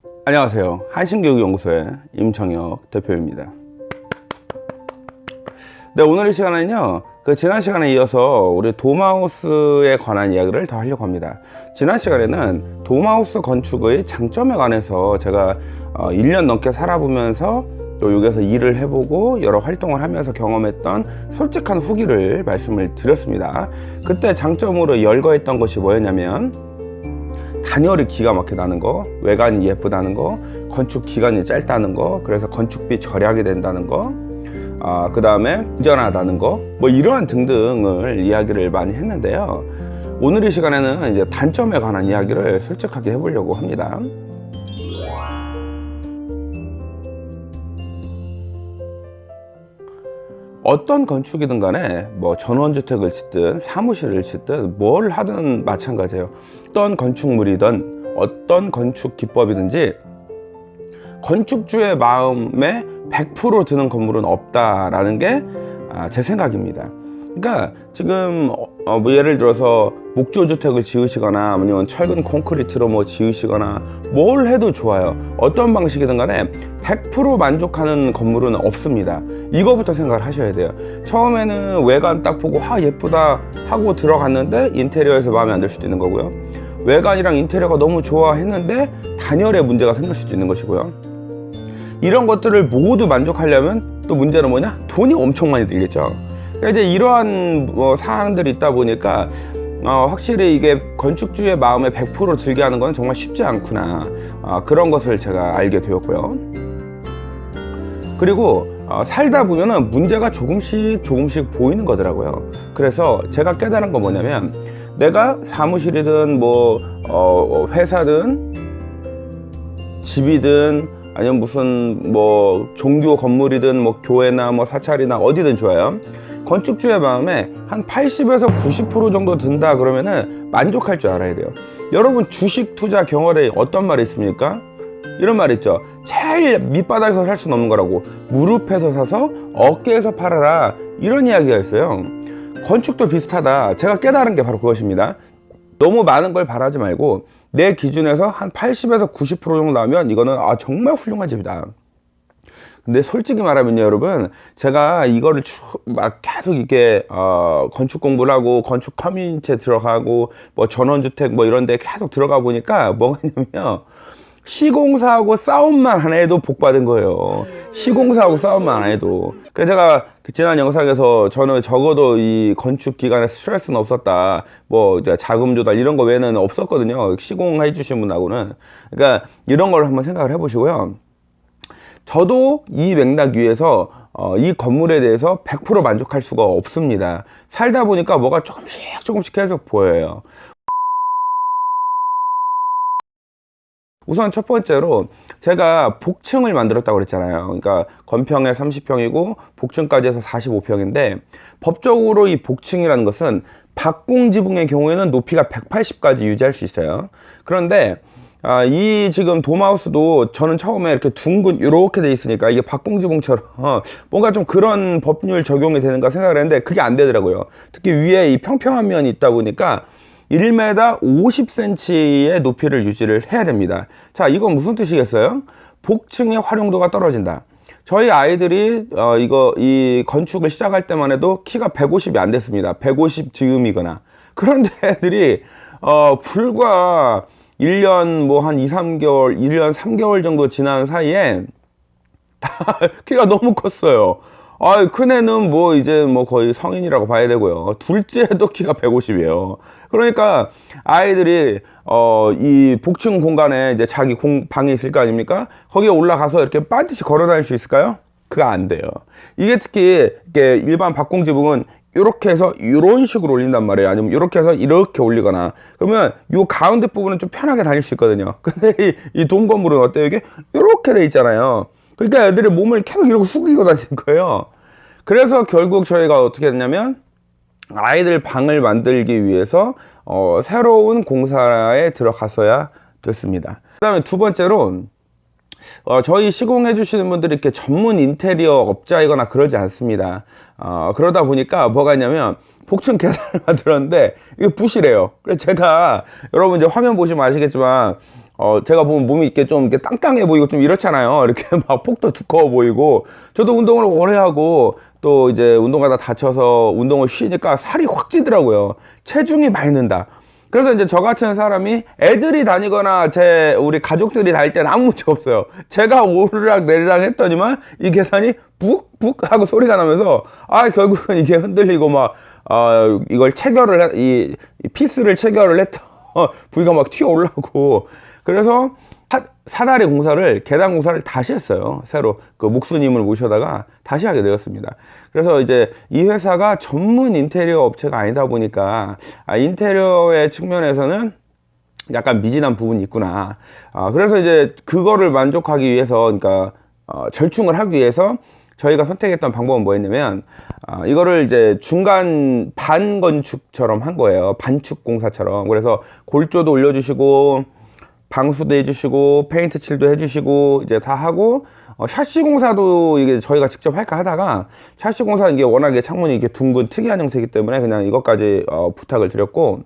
안녕하세요. 한신교육연구소의 임청혁 대표입니다. 네, 오늘 이 시간에는요, 지난 시간에 이어서 우리 돔하우스에 관한 이야기를 더 하려고 합니다. 지난 시간에는 돔하우스 건축의 장점에 관해서 제가 1년 넘게 살아보면서 또 여기서 일을 해보고 여러 활동을 하면서 경험했던 솔직한 후기를 말씀을 드렸습니다. 그때 장점으로 열거했던 것이 뭐였냐면, 단열이 기가 막히게 나는 거, 외관이 예쁘다는 거, 건축 기간이 짧다는 거, 그래서 건축비 절약이 된다는 거, 그 다음에 안전하다는 거, 뭐 이러한 등등을 이야기를 많이 했는데요. 오늘 이 시간에는 이제 단점에 관한 이야기를 솔직하게 해보려고 합니다. 어떤 건축이든 간에 뭐 전원주택을 짓든 사무실을 짓든 뭘 하든 마찬가지예요. 어떤 건축물이든 어떤 건축 기법이든지 건축주의 마음에 100% 드는 건물은 없다라는 게 제 생각입니다. 그러니까 지금 뭐 예를 들어서 목조주택을 지으시거나 아니면 철근 콘크리트로 뭐 지으시거나 뭘 해도 좋아요. 어떤 방식이든 간에 100% 만족하는 건물은 없습니다. 이거부터 생각을 하셔야 돼요. 처음에는 외관 딱 보고 예쁘다 하고 들어갔는데 인테리어에서 마음에 안 들 수도 있는 거고요. 외관이랑 인테리어가 너무 좋아 했는데 단열에 문제가 생길 수도 있는 것이고요. 이런 것들을 모두 만족하려면 또 문제는 뭐냐? 돈이 엄청 많이 들겠죠. 그러니까 이제 이러한 사항들이 있다 보니까 확실히 이게 건축주의 마음에 100% 들게 하는 건 정말 쉽지 않구나, 그런 것을 제가 알게 되었고요. 그리고 살다 보면은 문제가 조금씩 보이는 거더라고요. 그래서 제가 깨달은 건 뭐냐면, 내가 사무실이든 뭐 회사든 집이든 아니면 무슨 뭐 종교 건물이든 뭐 교회나 뭐 사찰이나 어디든 좋아요. 건축주의 마음에 한 80에서 90% 정도 든다 그러면은 만족할 줄 알아야 돼요. 여러분, 주식 투자 경험에 어떤 말이 있습니까? 이런 말 있죠. 제일 밑바닥에서 살 수는 없는 거라고, 무릎에서 사서 어깨에서 팔아라, 이런 이야기가 있어요. 건축도 비슷하다. 제가 깨달은 게 바로 그것입니다. 너무 많은 걸 바라지 말고 내 기준에서 한 80에서 90% 정도 나오면 이거는 정말 훌륭한 집이다. 근데 솔직히 말하면요, 여러분, 제가 이거를 막 계속 이렇게 건축 공부를 하고 건축 커뮤니티에 들어가고 뭐 전원주택 뭐 이런 데 계속 들어가 보니까 뭐가 있냐면, 시공사하고 싸움만 안 해도 복 받은 거예요. 시공사하고 싸움만 안 해도. 그래서 제가 지난 영상에서 저는 적어도 이 건축 기간에 스트레스는 없었다, 뭐 이제 자금 조달 이런 거 외에는 없었거든요, 시공해 주신 분하고는. 그러니까 이런 걸 한번 생각을 해보시고요. 저도 이 맥락 위에서 이 건물에 대해서 100% 만족할 수가 없습니다. 살다 보니까 뭐가 조금씩 계속 보여요. 우선 첫 번째로 제가 복층을 만들었다고 그랬잖아요. 그러니까 건평에 30평이고 복층까지 해서 45평인데 법적으로 이 복층이라는 것은 박공지붕의 경우에는 높이가 180까지 유지할 수 있어요. 그런데 이 지금 돔하우스도 저는 처음에 이렇게 둥근 이렇게 돼 있으니까 이게 박공지붕처럼 뭔가 좀 그런 법률 적용이 되는가 생각을 했는데 그게 안 되더라고요. 특히 위에 이 평평한 면이 있다 보니까 1m 50cm의 높이를 유지를 해야 됩니다. 자, 이건 무슨 뜻이겠어요? 복층의 활용도가 떨어진다. 저희 아이들이 이 건축을 시작할 때만 해도 키가 150이 안 됐습니다. 150 즈음이거나. 그런데 애들이 불과 1년 뭐 한 2-3개월, 1년 3개월 정도 지난 사이에 키가 너무 컸어요. 큰 애는 뭐 이제 뭐 거의 성인이라고 봐야 되고요. 둘째도 키가 150이에요. 그러니까 아이들이 이 복층 공간에 이제 자기 방이 있을 거 아닙니까? 거기에 올라가서 이렇게 반드시 걸어 다닐 수 있을까요? 그거 안 돼요. 이게 특히 이렇게 일반 박공지붕은 이렇게 해서 이런 식으로 올린단 말이에요. 아니면 이렇게 해서 이렇게 올리거나, 그러면 이 가운데 부분은 좀 편하게 다닐 수 있거든요. 근데 이 돔 건물은 어때요? 이게 이렇게 돼 있잖아요. 그러니까 애들이 몸을 계속 이러고 숙이고 다니는 거예요. 그래서 결국 저희가 어떻게 했냐면, 아이들 방을 만들기 위해서 새로운 공사에 들어갔어야 됐습니다. 그 다음에 두 번째로, 저희 시공해 주시는 분들이 이렇게 전문 인테리어 업자이거나 그러지 않습니다. 그러다 보니까 뭐가 있냐면, 복층 계단을 만들었는데 이게 부실해요. 그래서 제가, 여러분 이제 화면 보시면 아시겠지만 제가 보면 몸이 이렇게 좀 이렇게 땅땅해 보이고 좀 이렇잖아요. 이렇게 막 폭도 두꺼워 보이고, 저도 운동을 오래 하고 또 이제 운동하다 다쳐서 운동을 쉬니까 살이 확 찌더라고요. 체중이 많이 는다. 그래서 이제 저 같은 사람이 애들이 다니거나 우리 가족들이 다닐 때는 아무 문제 없어요. 제가 오르락 내리락 했더니만 이 계단이 북북 하고 소리가 나면서, 결국은 이게 흔들리고 막, 이걸 이 피스를 체결을 했던 부위가 막 튀어 올라오고, 그래서 사다리 공사를, 계단 공사를 다시 했어요. 새로 그 목수님을 모셔다가 다시 하게 되었습니다. 그래서 이제 이 회사가 전문 인테리어 업체가 아니다 보니까 인테리어의 측면에서는 약간 미진한 부분이 있구나. 그래서 이제 그거를 만족하기 위해서, 그러니까 절충을 하기 위해서 저희가 선택했던 방법은 뭐였냐면, 이거를 이제 중간 반건축처럼 한 거예요. 반축 공사처럼. 그래서 골조도 올려주시고, 방수도 해주시고, 페인트 칠도 해주시고, 이제 다 하고, 샤시 공사도 이게 저희가 직접 할까 하다가, 샤시 공사는 이게 워낙에 창문이 이렇게 둥근 특이한 형태이기 때문에 그냥 이것까지 부탁을 드렸고,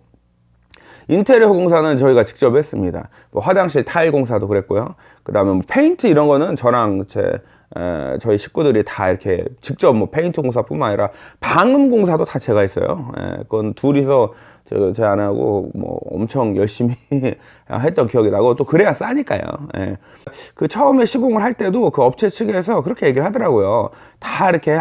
인테리어 공사는 저희가 직접 했습니다. 뭐 화장실 타일 공사도 그랬고요. 그 다음에 뭐 페인트 이런 거는 저랑 저희 식구들이 다 이렇게 직접 뭐 페인트 공사뿐만 아니라 방음 공사도 다 제가 했어요. 그건 둘이서 제 아내하고 뭐 엄청 열심히 했던 기억이 나고, 또 그래야 싸니까요. 그 처음에 시공을 할 때도 그 업체 측에서 그렇게 얘기를 하더라고요. 다 이렇게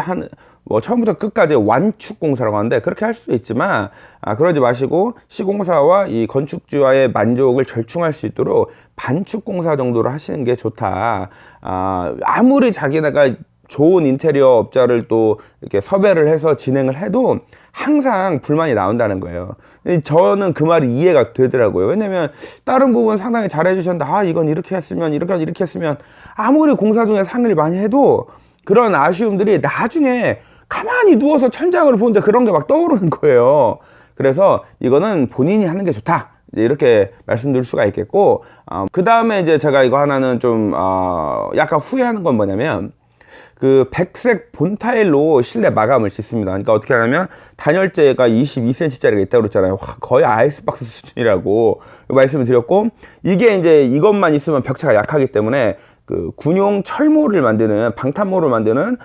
뭐 처음부터 끝까지 완축 공사라고 하는데, 그렇게 할 수도 있지만 그러지 마시고 시공사와 이 건축주와의 만족을 절충할 수 있도록 반축 공사 정도로 하시는 게 좋다. 아무리 자기네가 좋은 인테리어 업자를 또 이렇게 섭외를 해서 진행을 해도 항상 불만이 나온다는 거예요. 저는 그 말이 이해가 되더라고요. 왜냐면 다른 부분 상당히 잘 해주셨는데, 이건 이렇게 했으면, 이렇게 했으면, 아무리 공사 중에 상의를 많이 해도 그런 아쉬움들이 나중에 가만히 누워서 천장을 보는데 그런 게 막 떠오르는 거예요. 그래서 이거는 본인이 하는 게 좋다, 이렇게 말씀드릴 수가 있겠고, 그 다음에 이제 제가 이거 하나는 좀 약간 후회하는 건 뭐냐면, 그 백색 본타일로 실내 마감을 짓습니다. 그러니까 어떻게 하냐면, 단열재가 22cm 짜리가 있다고 그랬잖아요. 거의 아이스박스 수준이라고 말씀을 드렸고, 이게 이제 이것만 있으면 벽체가 약하기 때문에 그 군용 철모를 만드는, 방탄모를 만드는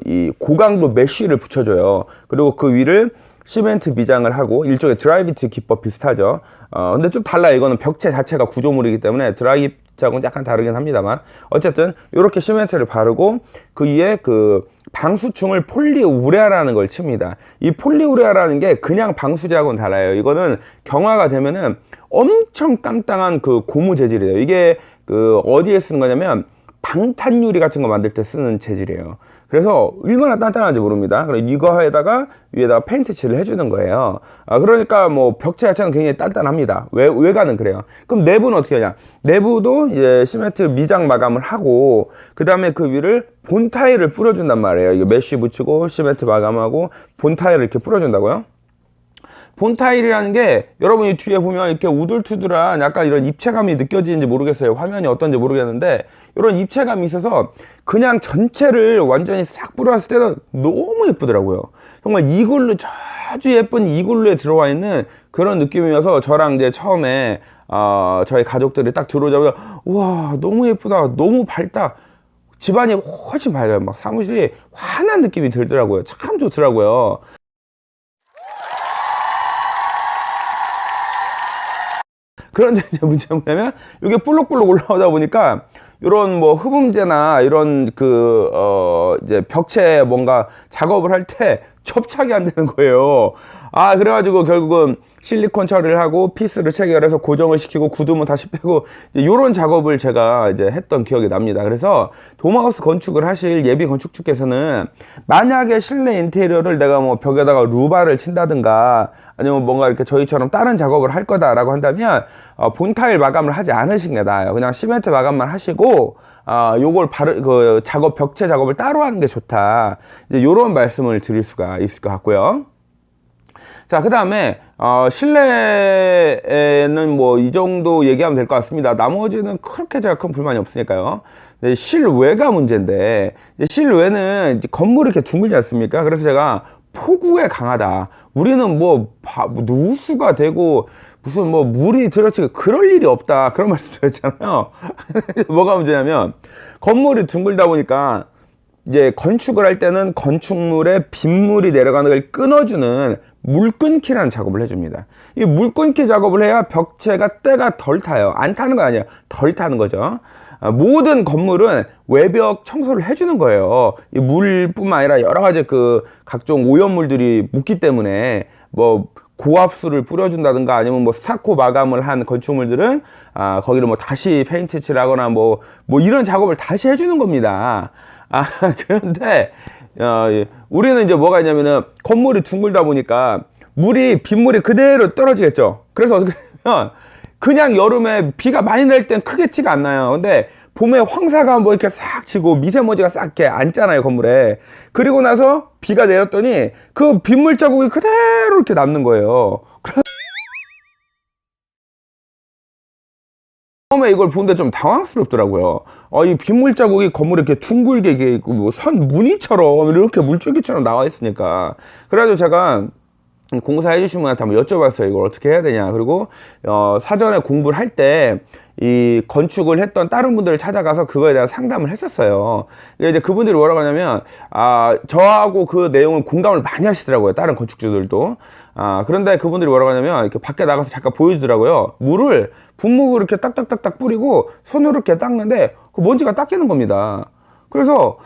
이 고강도 메쉬를 붙여줘요. 그리고 그 위를 시멘트 미장을 하고, 일종의 드라이비트 기법 비슷하죠. 근데 좀 달라요. 이거는 벽체 자체가 구조물이기 때문에 드라이비트하고는 약간 다르긴 합니다만, 어쨌든 이렇게 시멘트를 바르고 그 위에 그 방수층을 폴리우레아라는 걸 칩니다. 이 폴리우레아라는 게 그냥 방수제하고는 달라요. 이거는 경화가 되면은 엄청 깡땅한 그 고무 재질이에요. 이게 그 어디에 쓰는 거냐면 방탄유리 같은 거 만들 때 쓰는 재질이에요. 그래서 얼마나 단단한지 모릅니다. 그래서 이거에다가 위에다가 페인트 칠을 해주는 거예요. 그러니까 뭐 벽체 자체는 굉장히 단단합니다. 외관은 그래요. 그럼 내부는 어떻게 하냐? 내부도 이제 시멘트 미장 마감을 하고, 그 다음에 그 위를 본타일을 뿌려준단 말이에요. 이거 메쉬 붙이고 시멘트 마감하고 본타일을 이렇게 뿌려준다고요. 본타일이라는 게 여러분이 뒤에 보면 이렇게 우둘투둘한 약간 이런 입체감이 느껴지는지 모르겠어요. 화면이 어떤지 모르겠는데, 이런 입체감이 있어서 그냥 전체를 완전히 싹 뿌렸을 때는 너무 예쁘더라고요. 정말 이글루, 아주 예쁜 이글루에 들어와 있는 그런 느낌이어서, 저랑 이제 처음에 저희 가족들이 딱 들어오자마자, 와, 너무 예쁘다, 너무 밝다, 집안이 훨씬 밝아요. 막 사무실이 환한 느낌이 들더라고요. 참 좋더라고요. 그런데 이제 문제가 뭐냐면, 이게 볼록볼록 올라오다 보니까 이런 뭐 흡음재나 이런 이제 벽체 뭔가 작업을 할 때 접착이 안 되는 거예요. 그래가지고 결국은 실리콘 처리를 하고 피스를 체결해서 고정을 시키고 굳으면 다시 빼고, 이런 작업을 제가 이제 했던 기억이 납니다. 그래서 도마하우스 건축을 하실 예비 건축주께서는 만약에 실내 인테리어를 내가 뭐 벽에다가 루바를 친다든가 아니면 뭔가 이렇게 저희처럼 다른 작업을 할 거다라고 한다면 본타일 마감을 하지 않으시는 게 나아요. 그냥 시멘트 마감만 하시고 요걸 벽체 작업을 따로 하는 게 좋다, 이제 요런 말씀을 드릴 수가 있을 것 같고요. 자, 그 다음에 실내에는 뭐 이 정도 얘기하면 될 것 같습니다. 나머지는 그렇게 제가 큰 불만이 없으니까요. 실외가 문제인데, 실외는 이제 건물이 이렇게 둥글지 않습니까? 그래서 제가 폭우에 강하다, 우리는 뭐 누수가 되고 무슨 뭐 물이 들어치고 그럴 일이 없다 그런 말씀 드렸잖아요. 뭐가 문제냐면 건물이 둥글다 보니까 이제 건축을 할 때는 건축물에 빗물이 내려가는 걸 끊어주는 물 끊기라는 작업을 해줍니다. 이 물 끊기 작업을 해야 벽체가 때가 덜 타요. 안 타는 거 아니에요. 덜 타는 거죠. 모든 건물은 외벽 청소를 해주는 거예요. 이 물뿐만 아니라 여러 가지 그 각종 오염물들이 묻기 때문에 뭐 고압수를 뿌려준다든가 아니면 뭐 스타코 마감을 한 건축물들은 거기를 뭐 다시 페인트 칠하거나 뭐 이런 작업을 다시 해주는 겁니다. 그런데 우리는 이제 뭐가 있냐면은 건물이 둥글다 보니까 빗물이 그대로 떨어지겠죠. 그래서 어떻게 되면 그냥 여름에 비가 많이 날 땐 크게 티가 안 나요. 근데 봄에 황사가 뭐 이렇게 싹 치고 미세먼지가 싹 이렇게 앉잖아요, 건물에. 그리고 나서 비가 내렸더니 그 빗물 자국이 그대로 이렇게 남는 거예요. 처음에 이걸 보는데 좀 당황스럽더라고요. 이 빗물 자국이 건물에 이렇게 둥글게 있고 뭐 선 무늬처럼 이렇게 물줄기처럼 나와 있으니까. 그래가지고 제가 공사해 주신 분한테 한번 여쭤봤어요. 이걸 어떻게 해야 되냐. 그리고 사전에 공부를 할 때 이 건축을 했던 다른 분들을 찾아가서 그거에 대한 상담을 했었어요. 이제 그분들이 뭐라고 하냐면 저하고 그 내용을 공감을 많이 하시더라고요. 다른 건축주들도. 그런데 그분들이 뭐라고 하냐면 이렇게 밖에 나가서 잠깐 보여주더라고요. 분무를 이렇게 딱딱딱딱 뿌리고 손으로 이렇게 닦는데 그 먼지가 닦이는 겁니다. 그래서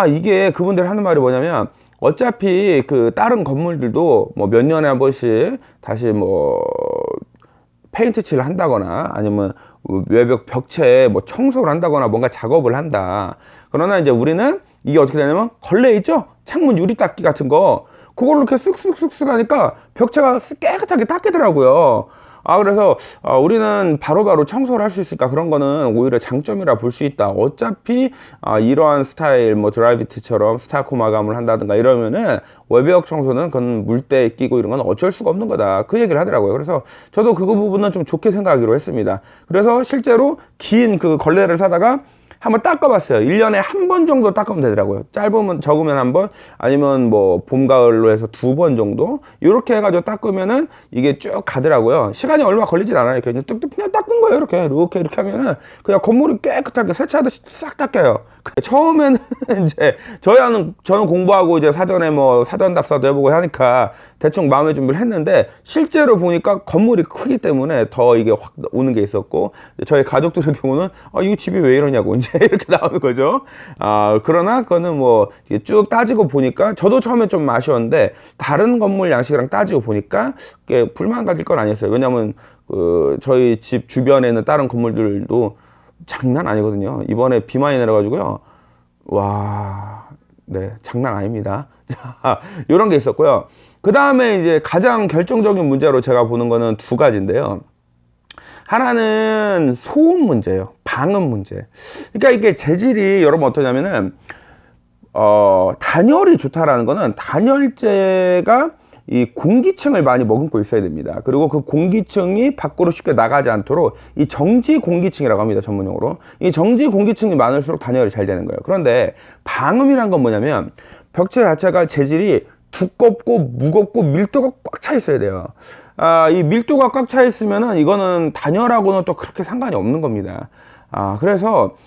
이게 그분들이 하는 말이 뭐냐면 어차피 그 다른 건물들도 뭐 몇 년에 한 번씩 다시 뭐 페인트 칠을 한다거나 아니면 외벽 벽체에 뭐 청소를 한다거나 뭔가 작업을 한다. 그러나 이제 우리는 이게 어떻게 되냐면 걸레 있죠? 창문 유리 닦기 같은 거 그걸로 이렇게 쓱쓱쓱쓱 하니까 벽체가 깨끗하게 닦이더라고요. 그래서 우리는 바로바로 청소를 할 수 있을까? 그런 거는 오히려 장점이라 볼 수 있다. 어차피 이러한 스타일 뭐 드라이비트처럼 스타코 마감을 한다든가 이러면은 외벽 청소는 그건 물때 끼고 이런 건 어쩔 수가 없는 거다. 그 얘기를 하더라고요. 그래서 저도 그 부분은 좀 좋게 생각하기로 했습니다. 그래서 실제로 긴 그 걸레를 사다가 한번 닦아봤어요. 1년에 한 번 정도 닦으면 되더라고요. 적으면 한 번, 아니면 뭐 봄, 가을로 해서 2번 정도 이렇게 해가지고 닦으면은 이게 쭉 가더라고요. 시간이 얼마 걸리진 않아요. 이렇게 그냥 뚝뚝 그냥 닦은 거예요. 이렇게 하면은 그냥 건물이 깨끗하게 세차하듯이 싹 닦여요. 처음에는 이제 저는 공부하고 이제 사전에 뭐 사전 답사도 해보고 하니까 대충 마음의 준비를 했는데 실제로 보니까 건물이 크기 때문에 더 이게 확 오는 게 있었고 저희 가족들의 경우는 이거 집이 왜 이러냐고 이제 이렇게 나오는 거죠. 그러나 그거는 뭐 쭉 따지고 보니까 저도 처음에 좀 아쉬웠는데 다른 건물 양식이랑 따지고 보니까 불만 가질 건 아니었어요. 왜냐면 저희 집 주변에 있는 다른 건물들도 장난 아니거든요. 이번에 비 많이 내려가지고요. 네, 장난 아닙니다. 이런 게 있었고요. 그 다음에 이제 가장 결정적인 문제로 제가 보는 거는 2가지인데요. 하나는 소음 문제예요. 방음 문제. 그러니까 이게 재질이 여러분 어떠냐면은 단열이 좋다라는 거는 단열재가 이 공기층을 많이 머금고 있어야 됩니다. 그리고 그 공기층이 밖으로 쉽게 나가지 않도록 이 정지 공기층이라고 합니다. 전문용어로. 이 정지 공기층이 많을수록 단열이 잘 되는 거예요. 그런데 방음이란 건 뭐냐면 벽체 자체가 재질이 두껍고 무겁고 밀도가 꽉 차 있어야 돼요. 이 밀도가 꽉 차 있으면은 이거는 단열하고는 또 그렇게 상관이 없는 겁니다. 그래서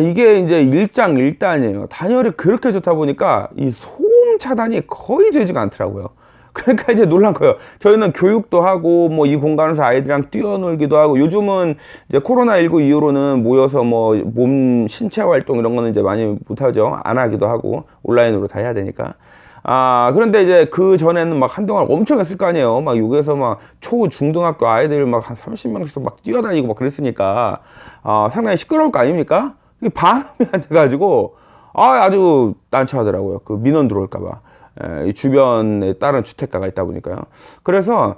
이게 이제 일장일단이에요. 단열이 그렇게 좋다 보니까 이 소음 차단이 거의 되지가 않더라고요. 그러니까 이제 놀란 거예요. 저희는 교육도 하고 뭐 이 공간에서 아이들이랑 뛰어놀기도 하고 요즘은 이제 코로나19 이후로는 모여서 뭐 몸 신체 활동 이런 거는 이제 많이 못하죠. 안 하기도 하고 온라인으로 다 해야 되니까. 그런데 이제 그 전에는 막 한동안 엄청 했을 거 아니에요. 막 여기에서 막 중등학교 아이들 막 한 30명씩 막 뛰어다니고 막 그랬으니까 상당히 시끄러울 거 아닙니까? 이 방음이 안 돼가지고 아주 난처하더라고요. 그 민원 들어올까봐. 이 주변에 다른 주택가가 있다 보니까요. 그래서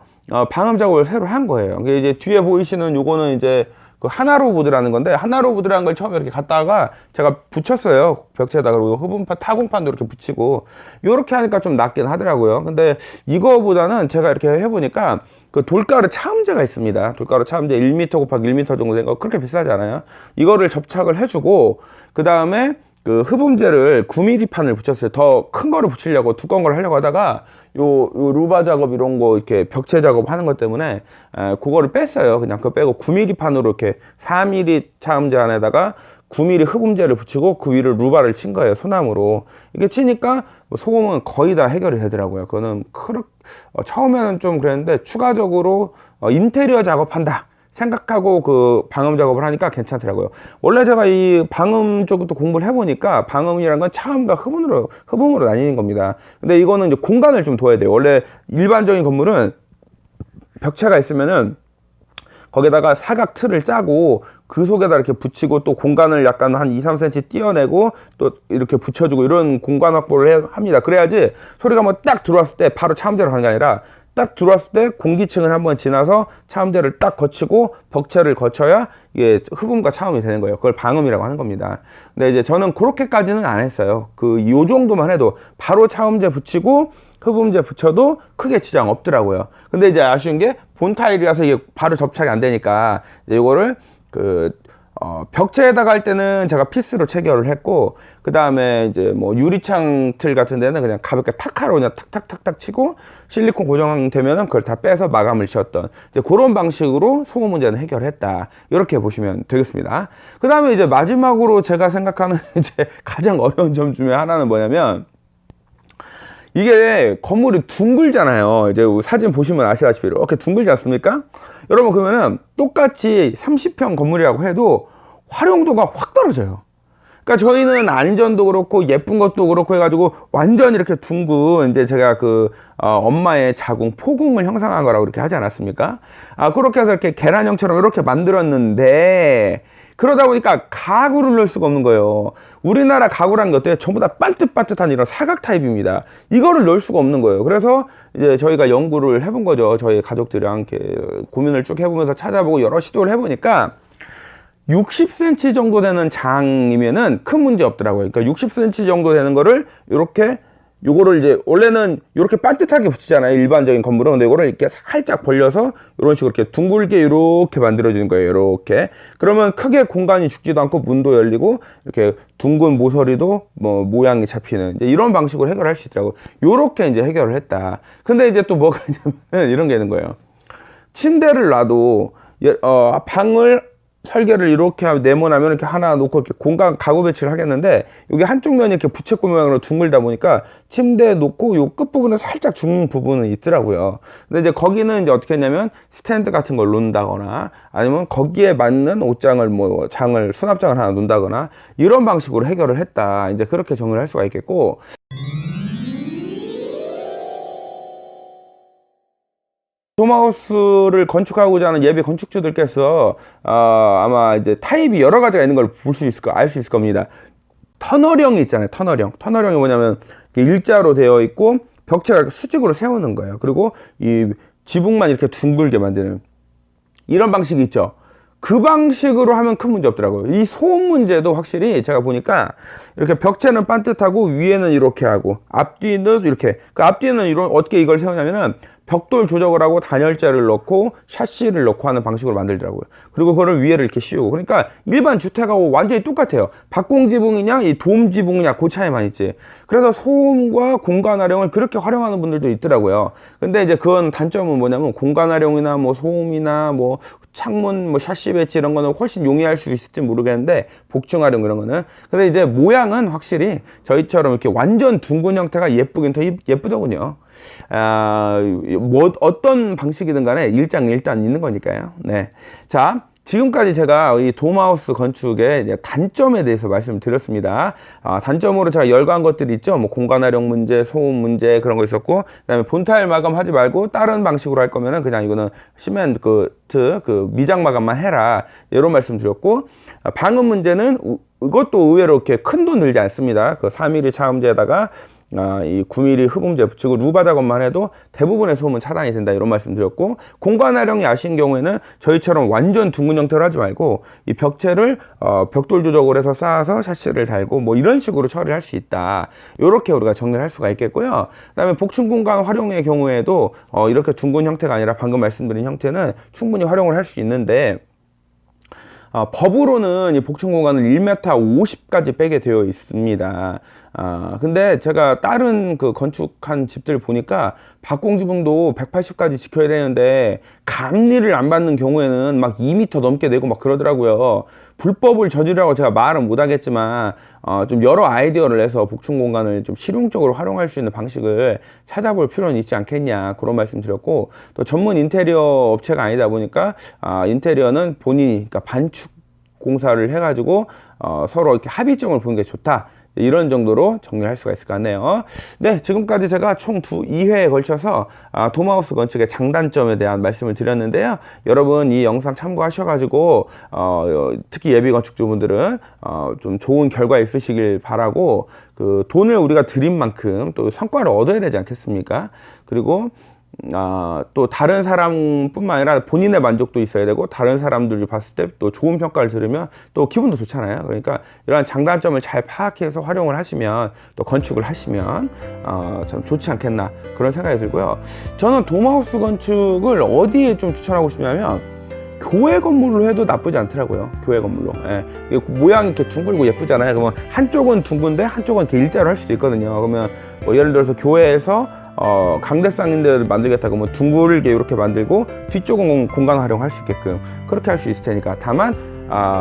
방음 작업을 새로 한 거예요. 이제 뒤에 보이시는 요거는 이제 그 하나로보드라는 건데 하나로보드라는 걸 처음에 이렇게 갖다가 제가 붙였어요. 벽체에다가. 그리고 흡음판 타공판도 이렇게 붙이고 요렇게 하니까 좀 낫긴 하더라고요. 근데 이거보다는 제가 이렇게 해보니까 그 돌가루 차음제가 있습니다. 돌가루 차음제 1m 곱하기 1m 정도 된 거 그렇게 비싸지 않아요. 이거를 접착을 해주고 그 다음에 그 흡음제를 9mm 판을 붙였어요. 더 큰 거를 붙이려고 두꺼운 걸 하려고 하다가 요 루바 작업 이런 거 이렇게 벽체 작업 하는 것 때문에 그거를 뺐어요. 그냥 그거 빼고 9mm 판으로 이렇게 4mm 차음제 안에다가 9mm 흡음재를 붙이고 그 위를 루바를 친 거예요. 소나무로. 이게 치니까 소음은 거의 다 해결이 되더라고요. 그거는 처음에는 좀 그랬는데 추가적으로 인테리어 작업한다 생각하고 그 방음 작업을 하니까 괜찮더라고요. 원래 제가 이 방음 쪽도 공부를 해보니까 방음이란 건 차음과 흡음으로 나뉘는 겁니다. 근데 이거는 이제 공간을 좀 둬야 돼요. 원래 일반적인 건물은 벽체가 있으면은 거기다가 사각 틀을 짜고 그 속에다 이렇게 붙이고 또 공간을 약간 한 2, 3cm 띄어내고 또 이렇게 붙여주고 이런 공간 확보를 합니다. 그래야지 소리가 뭐 딱 들어왔을 때 바로 차음제로 가는 게 아니라 딱 들어왔을 때 공기층을 한번 지나서 차음제를 딱 거치고 벽체를 거쳐야 이게 흡음과 차음이 되는 거예요. 그걸 방음이라고 하는 겁니다. 근데 이제 저는 그렇게까지는 안 했어요. 요 정도만 해도 바로 차음제 붙이고 흡음제 붙여도 크게 지장 없더라고요. 근데 이제 아쉬운 게 본 타일이라서 이게 바로 접착이 안 되니까 이거를 벽체에다가 할 때는 제가 피스로 체결을 했고, 그 다음에 이제 뭐 유리창 틀 같은 데는 그냥 가볍게 타카로 그냥 탁탁탁탁 치고 실리콘 고정되면은 그걸 다 빼서 마감을 지었던 이제 그런 방식으로 소음 문제는 해결했다. 이렇게 보시면 되겠습니다. 그 다음에 이제 마지막으로 제가 생각하는 이제 가장 어려운 점 중에 하나는 뭐냐면, 이게 건물이 둥글잖아요. 이제 사진 보시면 아시다시피 이렇게 둥글지 않습니까? 여러분, 그러면은 똑같이 30평 건물이라고 해도 활용도가 확 떨어져요. 그러니까 저희는 안전도 그렇고 예쁜 것도 그렇고 해가지고 완전 이렇게 둥근, 이제 제가 엄마의 자궁 포궁을 형상한 거라고 이렇게 하지 않았습니까? 그렇게 해서 이렇게 계란형처럼 이렇게 만들었는데, 그러다 보니까 가구를 넣을 수가 없는 거예요. 우리나라 가구라는 게 어때요? 전부 다 반듯반듯한 이런 사각 타입입니다. 이거를 넣을 수가 없는 거예요. 그래서 이제 저희가 연구를 해본 거죠. 저희 가족들이랑 이렇게 고민을 쭉 해보면서 찾아보고 여러 시도를 해보니까 60cm 정도 되는 장이면은 큰 문제 없더라고요. 그러니까 60cm 정도 되는 거를 이렇게, 요거를 이제 원래는 이렇게 반듯하게 붙이잖아요, 일반적인 건물은. 근데 이거를 이렇게 살짝 벌려서 이런 식으로 이렇게 둥글게 이렇게 만들어지는 거예요. 이렇게. 그러면 크게 공간이 죽지도 않고 문도 열리고 이렇게 둥근 모서리도 뭐 모양이 잡히는 이제 이런 방식으로 해결할 수 있더라고요. 요렇게 이제 해결을 했다. 근데 이제 또 뭐가 있냐면 이런 게 있는 거예요. 침대를 놔도 방을 설계를 이렇게 네모나면 이렇게 하나 놓고 이렇게 공간 가구 배치를 하겠는데, 여기 한쪽 면이 이렇게 부채꼴 모양으로 둥글다 보니까 침대에 놓고 요 끝부분에 살짝 죽는 부분은 있더라고요. 근데 이제 거기는 이제 어떻게 했냐면 스탠드 같은 걸 놓는다거나 아니면 거기에 맞는 옷장을 수납장을 하나 놓는다거나 이런 방식으로 해결을 했다. 이제 그렇게 정리를 할 수가 있겠고, 돔하우스를 건축하고자 하는 예비 건축주들께서 아마 이제 타입이 여러 가지가 있는 걸 알 수 있을 겁니다. 터널형이 있잖아요. 터널형이 뭐냐면 일자로 되어 있고 벽체가 수직으로 세우는 거예요. 그리고 이 지붕만 이렇게 둥글게 만드는 이런 방식이 있죠. 그 방식으로 하면 큰 문제 없더라고요. 이 소음 문제도 확실히 제가 보니까 이렇게 벽체는 반듯하고 위에는 이렇게 하고 앞뒤는 이렇게, 그 앞뒤는 어떻게 이걸 세우냐면은 벽돌 조작을 하고 단열재를 넣고 샤시를 넣고 하는 방식으로 만들더라고요. 그리고 그거를 위에를 이렇게 씌우고. 그러니까 일반 주택하고 완전히 똑같아요. 박공지붕이냐 이 돔지붕이냐 그 차이만 있지. 그래서 소음과 공간 활용을 그렇게 활용하는 분들도 있더라고요. 근데 이제 그건 단점은 뭐냐면 공간 활용이나 뭐 소음이나 뭐 창문 뭐 샤시 배치 이런 거는 훨씬 용이할 수 있을지 모르겠는데, 복층 활용 이런 거는. 근데 이제 모양은 확실히 저희처럼 이렇게 완전 둥근 형태가 예쁘긴 더 예쁘더군요. 어떤 방식이든 간에 일단 있는 거니까요. 네. 자, 지금까지 제가 이 돔하우스 건축의 단점에 대해서 말씀을 드렸습니다. 단점으로 제가 열거한 것들이 있죠. 뭐 공간 활용 문제, 소음 문제 그런 거 있었고, 그다음에 본타일 마감하지 말고 다른 방식으로 할 거면은 그냥 이거는 시멘트 미장 마감만 해라. 이런 말씀 드렸고, 방음 문제는 이것도 의외로 이렇게 큰 돈 들지 않습니다. 그 4mm 차음제에다가 이 9mm 흡음재 붙이고 루바 작업만 해도 대부분의 소음은 차단이 된다. 이런 말씀 드렸고, 공간 활용이 아쉬운 경우에는 저희처럼 완전 둥근 형태로 하지 말고 이 벽체를 벽돌 조작을 해서 쌓아서 샤시를 달고 뭐 이런 식으로 처리할 수 있다. 이렇게 우리가 정리를 할 수가 있겠고요. 그 다음에 복층 공간 활용의 경우에도 이렇게 둥근 형태가 아니라 방금 말씀드린 형태는 충분히 활용을 할 수 있는데, 법으로는 이 복층 공간을 1m 50까지 빼게 되어 있습니다. 근데 제가 다른 그 건축한 집들 보니까 박공지붕도 180까지 지켜야 되는데 감리를 안 받는 경우에는 막 2m 넘게 내고 막 그러더라고요. 불법을 저지르라고 제가 말은 못 하겠지만 좀 여러 아이디어를 내서 복층 공간을 좀 실용적으로 활용할 수 있는 방식을 찾아볼 필요는 있지 않겠냐, 그런 말씀 드렸고, 또 전문 인테리어 업체가 아니다 보니까 인테리어는 본인이, 그러니까 반축 공사를 해가지고 서로 이렇게 합의점을 보는 게 좋다, 이런 정도로 정리할 수가 있을 것 같네요. 네, 지금까지 제가 총 2회에 걸쳐서 도마우스 건축의 장단점에 대한 말씀을 드렸는데요. 여러분 이 영상 참고하셔가지고 특히 예비 건축주분들은 좀 좋은 결과 있으시길 바라고, 그 돈을 우리가 들인 만큼 또 성과를 얻어야 되지 않겠습니까? 그리고 또 다른 사람뿐만 아니라 본인의 만족도 있어야 되고, 다른 사람들이 봤을 때 또 좋은 평가를 들으면 또 기분도 좋잖아요. 그러니까 이러한 장단점을 잘 파악해서 활용을 하시면, 또 건축을 하시면 참 좋지 않겠나, 그런 생각이 들고요. 저는 도마우스 건축을 어디에 좀 추천하고 싶냐면, 교회 건물로 해도 나쁘지 않더라고요. 교회 건물로. 예. 모양이 이렇게 둥글고 예쁘잖아요. 그러면 한쪽은 둥근데 한쪽은 이렇게 일자로 할 수도 있거든요. 그러면 뭐 예를 들어서 교회에서 강대상인데 만들겠다 그러면 둥글게 이렇게 만들고 뒤쪽은 공간 활용할 수 있게끔 그렇게 할 수 있을 테니까. 다만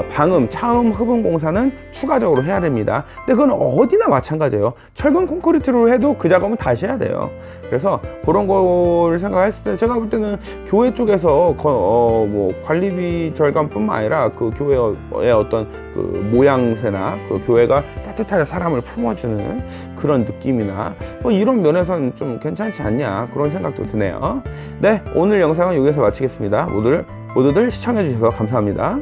방음, 차음, 흡음 공사는 추가적으로 해야 됩니다. 근데 그건 어디나 마찬가지예요. 철근 콘크리트로 해도 그 작업은 다시 해야 돼요. 그래서 그런 거를 생각했을 때 제가 볼 때는 교회 쪽에서 뭐 관리비 절감뿐만 아니라 그 교회의 어떤 그 모양새나 그 교회가 따뜻하게 사람을 품어주는 그런 느낌이나 뭐 이런 면에서는 좀 괜찮지 않냐, 그런 생각도 드네요. 네, 오늘 영상은 여기서 마치겠습니다. 모두들 시청해 주셔서 감사합니다.